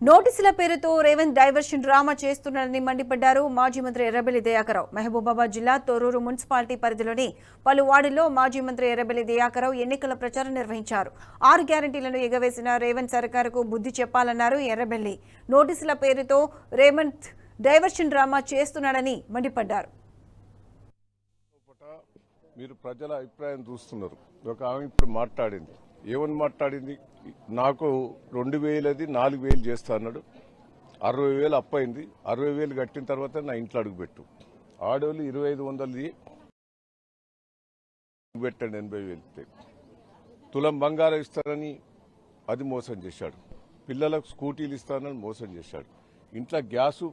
నోటీసుల పేరుతో Revanth diversion drama చేస్తున్నారని మండిపడ్డారు మాజీ మంత్రి ఎర్రబెల్లి దయాకరావు. మహబూబాబాద్ జిల్లా తొర్రూరు మున్సిపాలిటీ పరిధిలోని పలు వార్డుల్లో మాజీ మంత్రి ఎర్రబెల్లి దయాకరావు ఎన్నికల ప్రచారం నిర్వహించారు. 6 గ్యారెంటీలను ఎగవేసిన రేవంత్ సర్కారుకు బుద్ధి చెప్పాలన్నారు ఎర్రబెల్లి. నోటీసుల పేరుతో రేవంత్ డైవర్షన్ డ్రామా చేస్తున్నాడని మండిపడ్డారు. మీరు ప్రజల అభిప్రాయం చూస్తున్నారు. ఒక ఆమె ఇప్పుడు మాట్లాడింది, ఏమని మాట్లాడింది? నాకు 2000 4000 చేస్తా అన్నాడు. 60,000 అప్పైంది. 60,000 కట్టిన తర్వాత నా ఇంట్లో అడుగుపెట్టు. ఆడోళ్ళు 2500 పెట్టండి, 80,000. తులం బంగారం ఇస్తానని అది మోసం చేశాడు. పిల్లలకు స్కూటీలు ఇస్తానని మోసం చేశాడు. ఇంట్లో గ్యాసు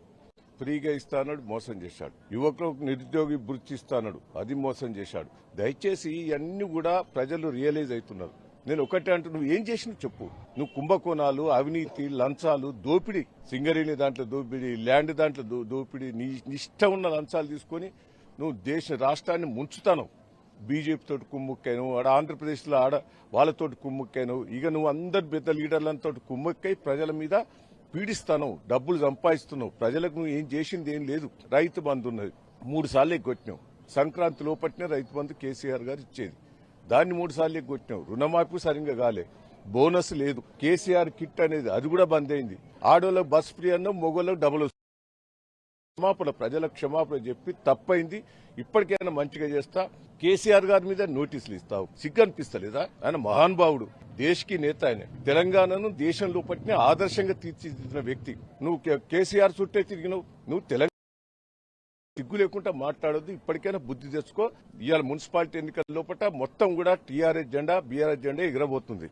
ఫ్రీగా ఇస్తానడు, మోసం చేశాడు. యువకులకు నిరుద్యోగి భృతి ఇస్తానడు, అది మోసం చేశాడు. దయచేసి ఇవన్నీ కూడా ప్రజలు రియలైజ్ అవుతున్నారు. నేను ఒకటే అంటూ, నువ్వు ఏం చేసినావు చెప్పు. నువ్వు కుంభకోణాలు, అవినీతి, లంచాలు, దోపిడీ, సింగరేణి దాంట్లో దోపిడీ, ల్యాండ్ దాంట్లో దోపిడీ, నీ ఇష్టం ఉన్న లంచాలు తీసుకొని నువ్వు రాష్ట్రాన్ని ముంచుతాను. బీజేపీ తోటి కుమ్ముక్కాను, ఆంధ్రప్రదేశ్లో వాళ్ళతోటి కుమ్ముక్కాను. ఇక నువ్వు అందరు పెద్ద లీడర్లతో కుమ్ముక్కై ప్రజల మీద పీడిస్తాను, డబ్బులు సంపాదిస్తున్నావు. ప్రజలకు నువ్వు ఏం చేసింది ఏం లేదు. రైతు బంధు ఉన్నది, 3 సార్లు ఎగ్గొట్టినావు. సంక్రాంతి లోపట్నే రైతు బంధు కేసీఆర్ గారు ఇచ్చేది, దాన్ని 3 సార్లు ఎగ్గొట్టినావు. రుణమాఫీ సరిగ్గా కాలే, బోనస్ లేదు. కేసీఆర్ కిట్ అనేది అది కూడా బంద్ అయింది. ఆడోళ్ళకు బస్ ఫ్రీ అన్న, మొగోళ్ళకు డబుల్. క్షమాపణ, ప్రజలకు క్షమాపణ చెప్పి తప్పైంది, ఇప్పటికైనా మంచిగా చేస్తా. కేసీఆర్ గారి మీద నోటీసులు ఇస్తావు, సిగ్గు అనిపిస్తలేదా? ఆయన మహానుభావుడు, దేశకి నేత. ఆయన తెలంగాణను దేశంలో పట్టిన ఆదర్శంగా తీర్చిదిద్దిన వ్యక్తి. నువ్వు కేసీఆర్ చుట్టే తిరిగినావు. నువ్వు తెలంగాణ సిగ్గు లేకుండా మాట్లాడొద్దు. ఇప్పటికైనా బుద్ధి తెచ్చుకో. ఇవాళ మున్సిపాలిటీ ఎన్నికల లోపల మొత్తం కూడా టీఆర్ఎస్ జెండా, బీఆర్ఎస్ జెండా ఎగరబోతుంది.